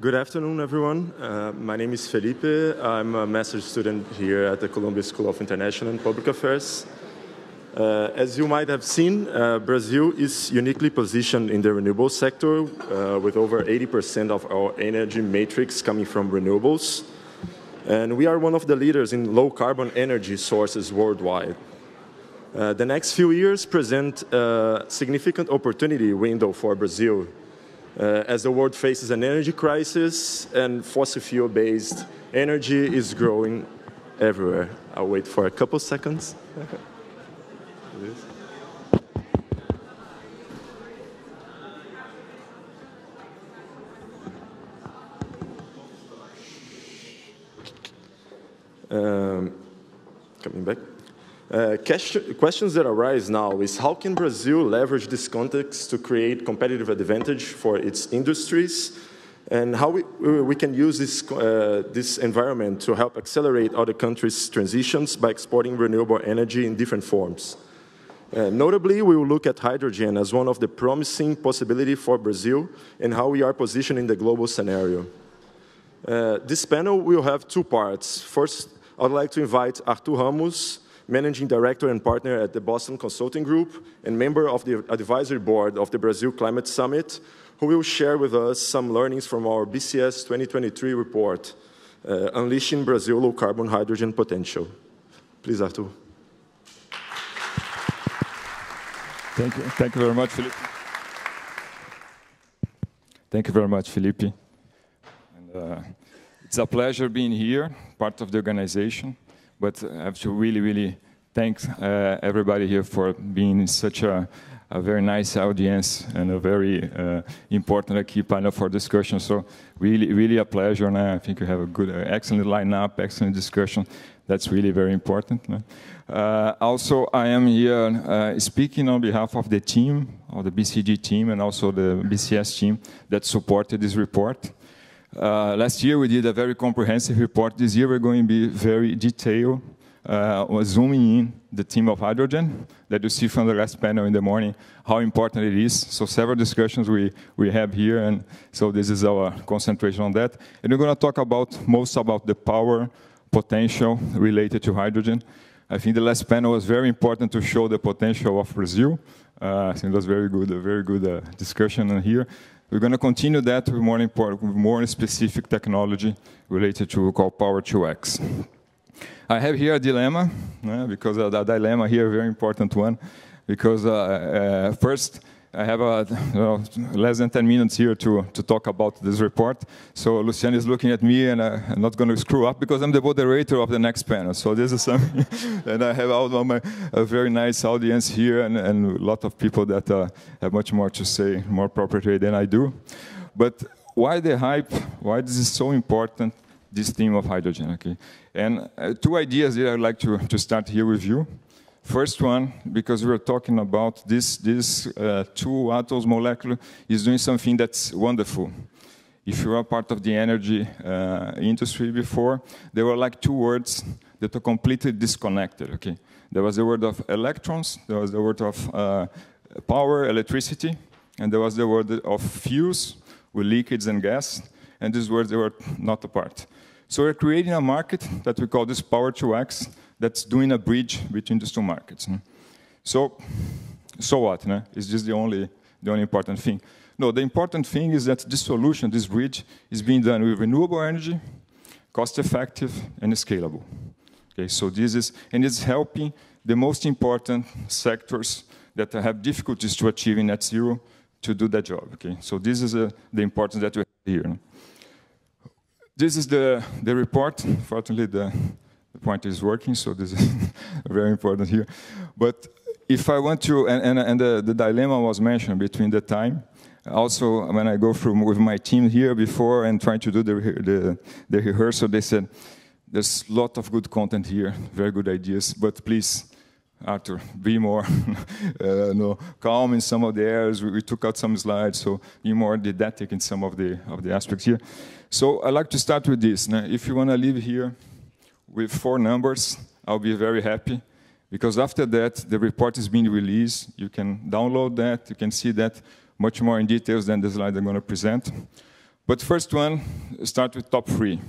Good afternoon, everyone. My name is Felipe. I'm a master's student here at the Columbia School of International and Public Affairs. As you might have seen, Brazil is uniquely positioned in the renewable sector with over 80% of our energy matrix coming from renewables. And we are one of the leaders in low-carbon energy sources worldwide. The next few years present a significant opportunity window for Brazil as the world faces an energy crisis and fossil fuel-based energy is growing everywhere. I'll wait for a couple seconds. Coming back. Questions that arise now is how can Brazil leverage this context to create competitive advantage for its industries, and how we can use this environment to help accelerate other countries' transitions by exporting renewable energy in different forms. Notably, we will look at hydrogen as one of the promising possibilities for Brazil and how we are positioned in the global scenario. This panel will have two parts. First, I'd like to invite Arthur Ramos, Managing Director and Partner at the Boston Consulting Group and member of the Advisory Board of the Brazil Climate Summit, who will share with us some learnings from our BCS 2023 report, Unleashing Brazil Low Carbon Hydrogen Potential. Please, Arthur. Thank you. Thank you very much, Felipe. Thank you very much, Felipe. And, it's a pleasure being here, part of the organization. But I have to really thank everybody here for being in such a very nice audience and a very important key panel for discussion. So really a pleasure, and I think we have a good, excellent lineup, excellent discussion. That's really very important. Also, I am here speaking on behalf of the team, of the BCG team, and also the BCS team that supported this report. Last year we did a very comprehensive report. This year we're going to be very detailed, zooming in the theme of hydrogen that you see from the last panel in the morning, how important it is. So several discussions we have here, and so this is our concentration on that. And we're going to talk most about the power potential related to hydrogen. I think the last panel was very important to show the potential of Brazil. I think it was a very good discussion here. We're going to continue that with more specific technology related to what we call Power 2X. I have here a dilemma, because the dilemma here, a very important one, because first I have less than 10 minutes here to talk about this report. So Luciano is looking at me, and I'm not going to screw up because I'm the moderator of the next panel. So this is something, and I have a very nice audience here and a lot of people that have much more to say, more appropriately than I do. But why the hype? Why this is so important, this theme of hydrogen? Okay, and two ideas that I'd like to start here with you. First one, because we're talking about this two atoms molecule is doing something that's wonderful. If you are part of the energy industry before, there were like two words that are completely disconnected. Okay, there was the word of electrons, there was the word of power, electricity, and there was the word of fuels with liquids and gas, and these words they were not apart. So we're creating a market that we call this Power 2X. That's doing a bridge between these two markets. So what? Is this the only important thing? No, the important thing is that this solution, this bridge, is being done with renewable energy, cost-effective, and scalable. Okay, so this is, and it's helping the most important sectors that have difficulties to achieving net zero to do that job. Okay, so this is the importance that we have here. This is the report. Fortunately, the point is working, so this is very important here. But if I want to, and the dilemma was mentioned between the time. Also, when I go through with my team here before and trying to do the rehearsal, they said, there's a lot of good content here, very good ideas, but please, Arthur, be more calm in some of the areas. We took out some slides, so be more didactic in some of the aspects here. So I'd like to start with this. Now, if you want to leave here with 4 numbers, I'll be very happy, because after that, the report is being released. You can download that. You can see that much more in details than the slide I'm going to present. But first one, start with top 3.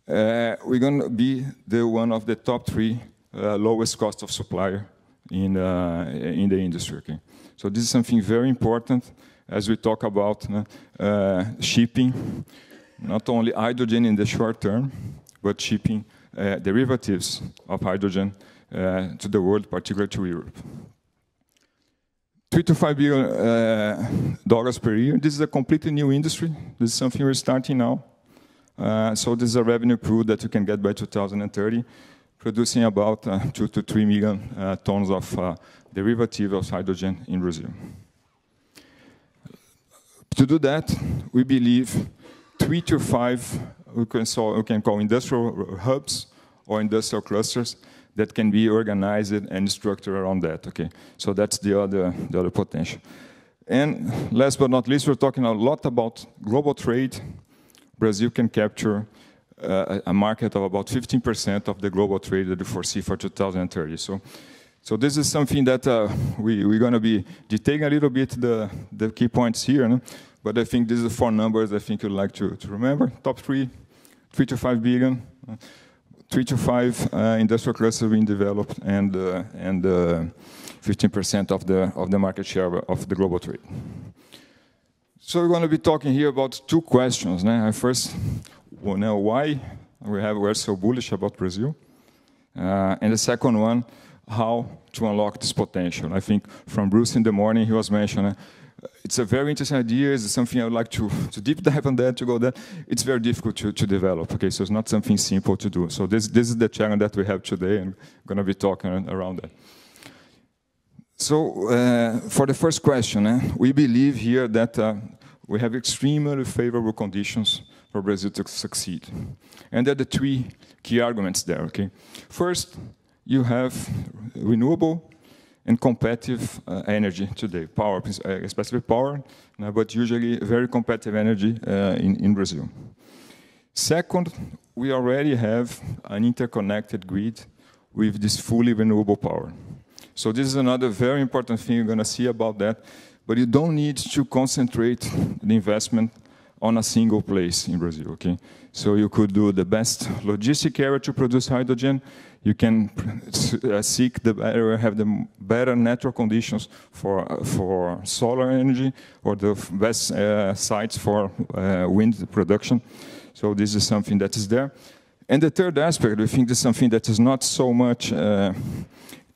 We're going to be one of the top 3 lowest cost of supplier in the industry. Okay? So this is something very important as we talk about shipping, not only hydrogen in the short term, but shipping derivatives of hydrogen to the world, particularly to Europe. $3 to $5 billion per year. This is a completely new industry. This is something we're starting now. So this is a revenue pool that you can get by 2030, producing about 2 to 3 million tons of derivative of hydrogen in Brazil. To do that, we believe 3 to 5 we can call industrial hubs or industrial clusters that can be organized and structured around that. Okay, so that's the other potential. And last but not least, we're talking a lot about global trade. Brazil can capture a market of about 15% of the global trade that we foresee for 2030. So this is something that we're going to be detailing a little bit the key points here. No? But I think these are 4 numbers I think you'd like to remember. Top 3, 3 to 5 billion. 3 to 5 industrial clusters being developed, and 15% of the market share of the global trade. So we're going to be talking here about 2 questions. First, we'll know why we're so bullish about Brazil, and the second one, how to unlock this potential. I think from Bruce in the morning, he was mentioning it's a very interesting idea. It's something I would like to deep dive on that, to go there. It's very difficult to develop. Okay, so it's not something simple to do. So this is the challenge that we have today, and I'm going to be talking around that. So for the first question, we believe here that we have extremely favorable conditions for Brazil to succeed. And there are the 3 key arguments there. Okay, first, you have renewable and competitive energy today, power, especially power, but usually very competitive energy in Brazil. Second, we already have an interconnected grid with this fully renewable power. So this is another very important thing you're going to see about that, but you don't need to concentrate the investment on a single place in Brazil, okay? So you could do the best logistic area to produce hydrogen. You can seek have the better natural conditions for solar energy, or the best sites for wind production. So this is something that is there. And the third aspect, we think this is something that is not so much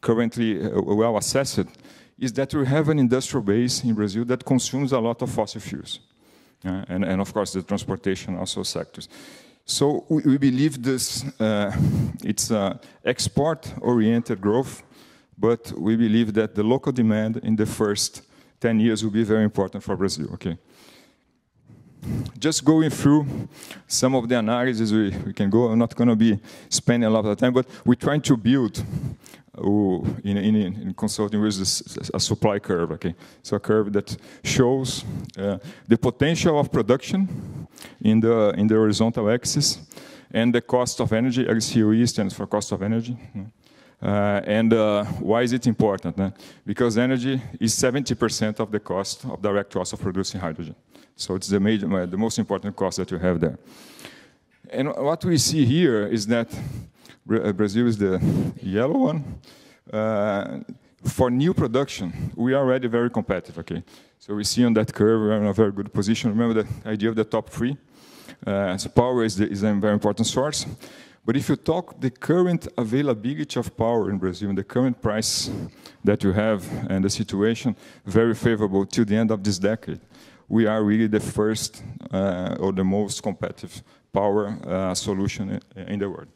currently well assessed, is that we have an industrial base in Brazil that consumes a lot of fossil fuels. And of course, the transportation also sectors. So we believe this, it's export-oriented growth, but we believe that the local demand in the first 10 years will be very important for Brazil. Okay. Just going through some of the analysis, we can go. I'm not going to be spending a lot of time, but we're trying to build in consulting with a supply curve. Okay, so a curve that shows the potential of production in the horizontal axis, and the cost of energy. LCOE stands for cost of energy. And why is it important? Because energy is 70% of the cost of direct cost of producing hydrogen. So it's the most important cost that you have there. And what we see here is that Brazil is the yellow one. For new production, we are already very competitive. Okay, so we see on that curve we're in a very good position. Remember the idea of the top 3. So power is a very important source. But if you talk the current availability of power in Brazil, and the current price that you have, and the situation very favorable till the end of this decade, we are really the first or the most competitive power solution in the world.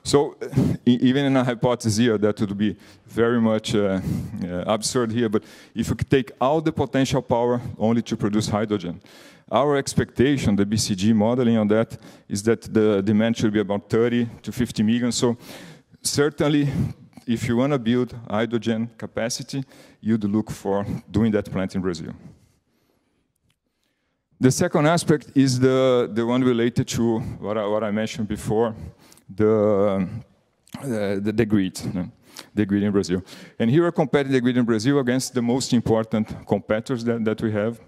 So even in a hypothesis here that would be very much absurd here, but if you take all the potential power only to produce hydrogen, our expectation, the BCG modeling on that, is that the demand should be about 30 to 50 million. So certainly, if you want to build hydrogen capacity, you'd look for doing that plant in Brazil. The second aspect is the one related to what I mentioned before, the grid, the grid in Brazil. And here we're comparing the grid in Brazil against the most important competitors that we have.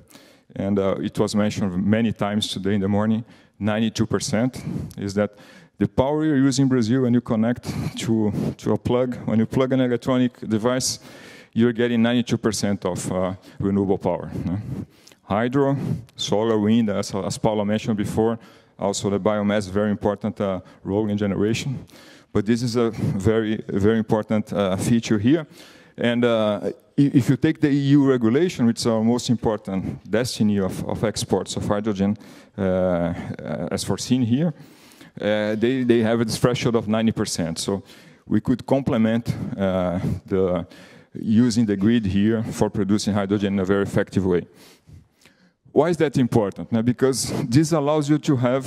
and it was mentioned many times today in the morning, 92%, is that the power you use in Brazil when you connect to a plug, when you plug an electronic device, you're getting 92% of renewable power. Hydro, solar, wind, as Paulo mentioned before, also the biomass, very important role in generation. But this is a very, very important feature here. And if you take the EU regulation, which is our most important destiny of exports of hydrogen, as foreseen here, they have a threshold of 90%. So we could complement using the grid here for producing hydrogen in a very effective way. Why is that important? Now, because this allows you to have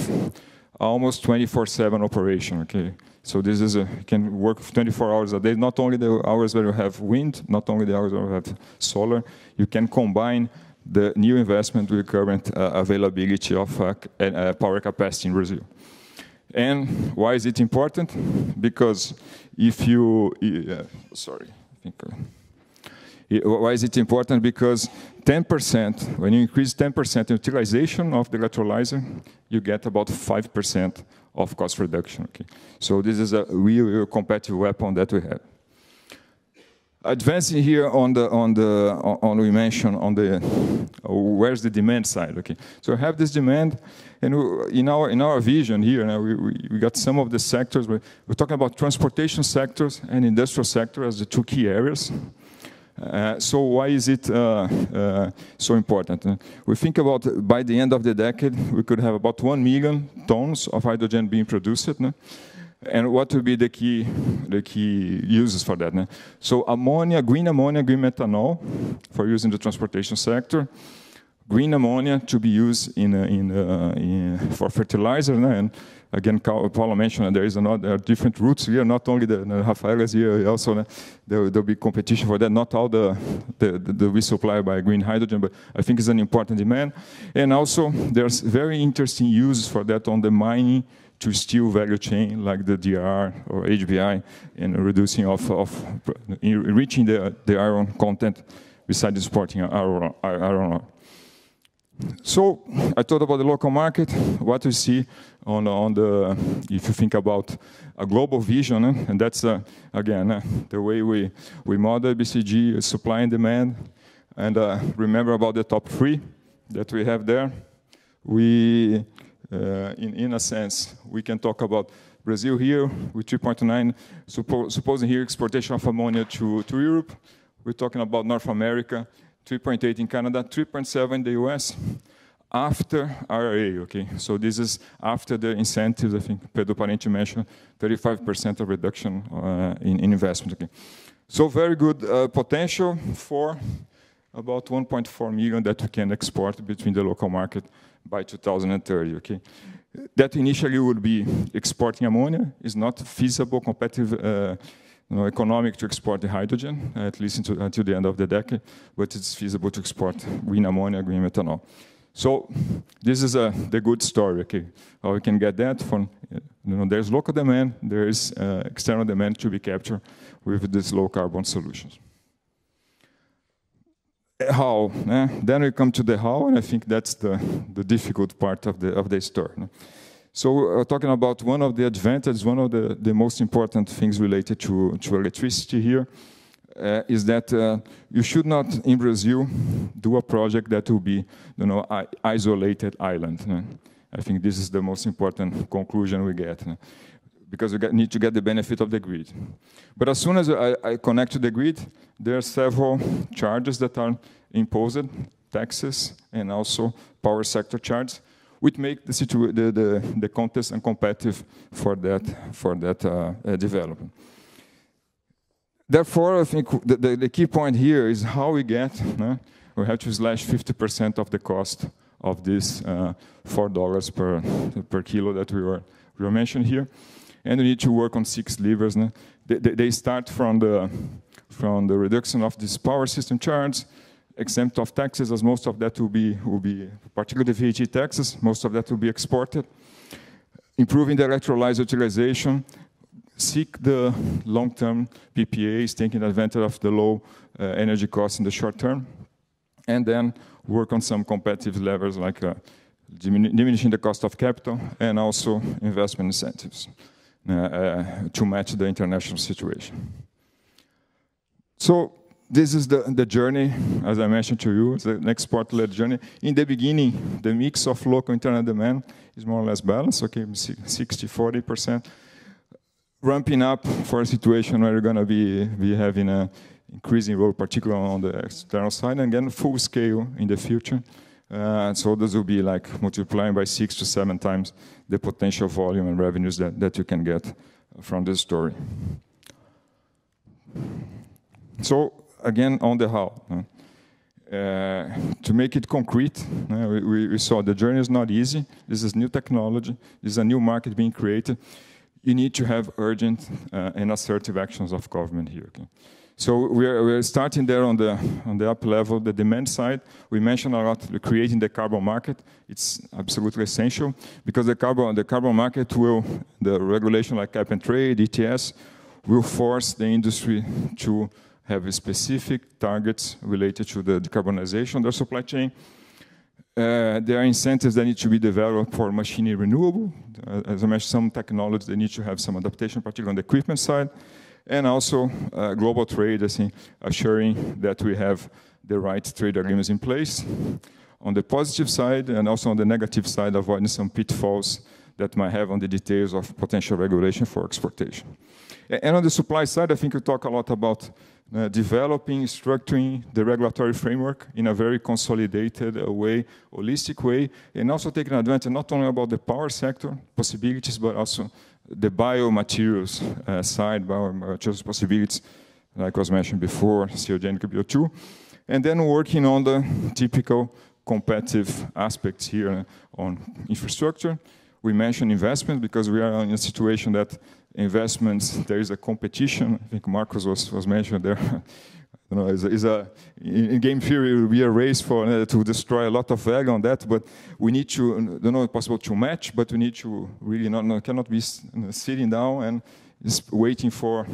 almost 24/7 operation. Okay, so this is you can work 24 hours a day. Not only the hours where you have wind, not only the hours where you have solar. You can combine the new investment with current availability of power capacity in Brazil. And why is it important? Because if you sorry, I think. Why is it important? Because 10%, when you increase 10% utilization of the electrolyzer, you get about 5% of cost reduction. Okay? So this is a real competitive weapon that we have. Advancing here we mentioned on the where's the demand side? Okay, so we have this demand, and in our vision here, we got some of the sectors. We're talking about transportation sectors and industrial sector as the two key areas. So why is it so important? We think about by the end of the decade, we could have about 1 million tons of hydrogen being produced. And what will be the key uses for that? So ammonia, green methanol for use in the transportation sector, green ammonia to be used for fertilizer. And again, Paulo mentioned there are different routes here, not only the Rafael is here, also there will be competition for that. Not all we supply by green hydrogen, but I think it's an important demand. And also there's very interesting uses for that on the mining to steel value chain, like the DR or HBI, and reducing enriching the iron content besides exporting iron ore. So I thought about the local market. What we see if you think about a global vision, and that's again the way we model BCG, supply and demand. And remember about the top three that we have there. In a sense, we can talk about Brazil here with 3.9, supposing here exportation of ammonia to Europe. We're talking about North America, 3.8 in Canada, 3.7 in the US, after IRA, okay? So this is after the incentives. I think Pedro Parente mentioned 35% of reduction in investment, okay? So very good potential for about 1.4 million that we can export between the local market by 2030, okay? That initially would be exporting ammonia. Is not feasible, competitive, economic to export the hydrogen, at least until the end of the decade, but it's feasible to export green ammonia, green methanol. So this is the good story, okay? How we can get that from, there's local demand, there is external demand to be captured with these low carbon solutions. How? Then we come to the how, and I think that's the difficult part of the story. So we're talking about one of the advantages, one of the most important things related to electricity here, is that you should not, in Brazil, do a project that will be, isolated island. I think this is the most important conclusion we get, because we need to get the benefit of the grid. But as soon as I connect to the grid, there are several charges that are imposed, taxes, and also power sector charges, which make the contest uncompetitive for that development. Therefore, I think the key point here is how we get, we have to slash 50% of the cost of this $4 per kilo that we were mentioned here. And we need to work on 6 levers. They start from the reduction of this power system charge, exempt of taxes, as most of that will be particularly the VAT taxes, most of that will be exported. Improving the electrolyzer utilization, seek the long-term PPAs, taking advantage of the low energy costs in the short term, and then work on some competitive levers like diminishing the cost of capital and also investment incentives to match the international situation. So this is the journey, as I mentioned to you, it's an export-led journey. In the beginning, the mix of local internal demand is more or less balanced, okay, 60-40%. Ramping up for a situation where you're going to be having an increasing role, particularly on the external side, and again, full scale in the future. So this will be like multiplying by 6 to 7 times the potential volume and revenues that you can get from this story. So again, on the how. To make it concrete, we saw the journey is not easy. This is new technology. This is a new market being created. You need to have urgent and assertive actions of government here. Okay? So we're starting there on the up level, the demand side. We mentioned a lot creating the carbon market. It's absolutely essential because the carbon market will, the regulation like cap and trade, ETS, will force the industry to have specific targets related to the decarbonization of their supply chain. There are incentives that need to be developed for machinery renewable. As I mentioned, some technologies, they need to have some adaptation, particularly on the equipment side. And also global trade, I think, assuring that we have the right trade agreements in place. On the positive side and also on the negative side, avoiding some pitfalls that might have on the details of potential regulation for exportation. And on the supply side, I think we talk a lot about developing, structuring the regulatory framework in a very consolidated way, holistic way, and also taking advantage not only about the power sector possibilities, but also the biomaterials side, biomaterials possibilities, like was mentioned before, CO2 and CO2, and then working on the typical competitive aspects here on infrastructure. We mentioned investment because we are in a situation that investments, there is a competition. I think Marcos was mentioned there. You know, in game theory, it will be a race to destroy a lot of value on that, but we need to, don't know if it's possible to match, but we need to really cannot be sitting down and just waiting for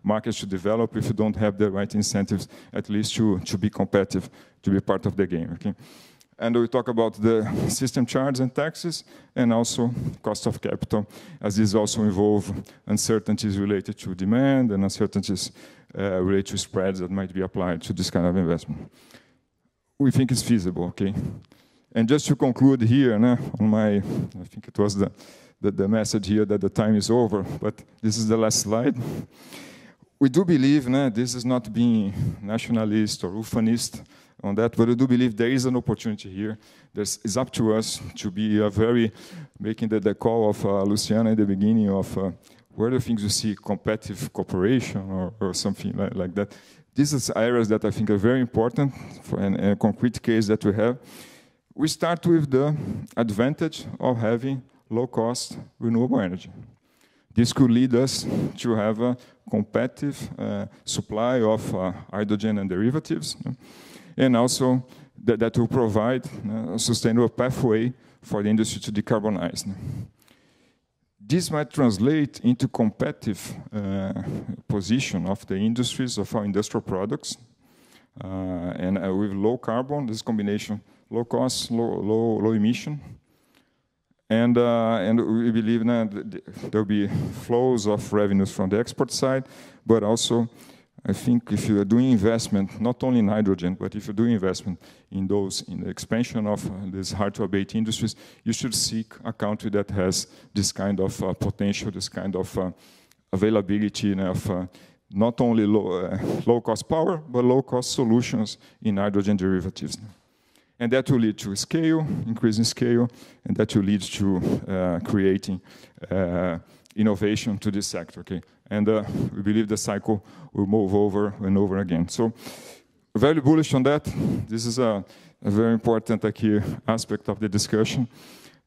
markets to develop if you don't have the right incentives, at least to be competitive, to be part of the game. Okay? And we talk about the system charges and taxes, and also cost of capital, as these also involve uncertainties related to demand and uncertainties related to spreads that might be applied to this kind of investment. We think it's feasible, okay? And just to conclude here, on I think it was the message here that the time is over, but this is the last slide. We do believe, this is not being nationalist or ufanist on that, but I do believe there is an opportunity here. It's up to us to be making the call of Luciana in the beginning of where the things you see competitive cooperation or something like that. These are areas that I think are very important for a concrete case that we have. We start with the advantage of having low-cost renewable energy. This could lead us to have a competitive supply of hydrogen and derivatives, and also that will provide a sustainable pathway for the industry to decarbonize. This might translate into competitive position of the industries, of our industrial products, and with low carbon, this combination, low cost, low emission, and we believe that there will be flows of revenues from the export side, but also I think if you are doing investment, not only in hydrogen, but if you're doing investment in the expansion of these hard-to-abate industries, you should seek a country that has this kind of potential, this kind of availability of not only low-cost power, but low-cost solutions in hydrogen derivatives. And that will lead to scale, increasing scale, and that will lead to creating innovation to this sector. Okay? And we believe the cycle will move over and over again. So very bullish on that. This is a very important aspect of the discussion.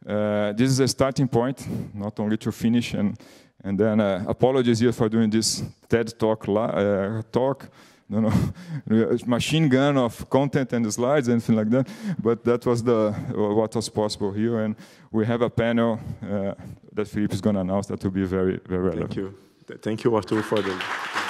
This is a starting point, not only to finish. And then apologies here for doing this TED Talk, machine gun of content and the slides and things like that. But that was what was possible here. And we have a panel that Philippe is going to announce that will be very, very relevant. Thank you. Thank you, Arthur, for the...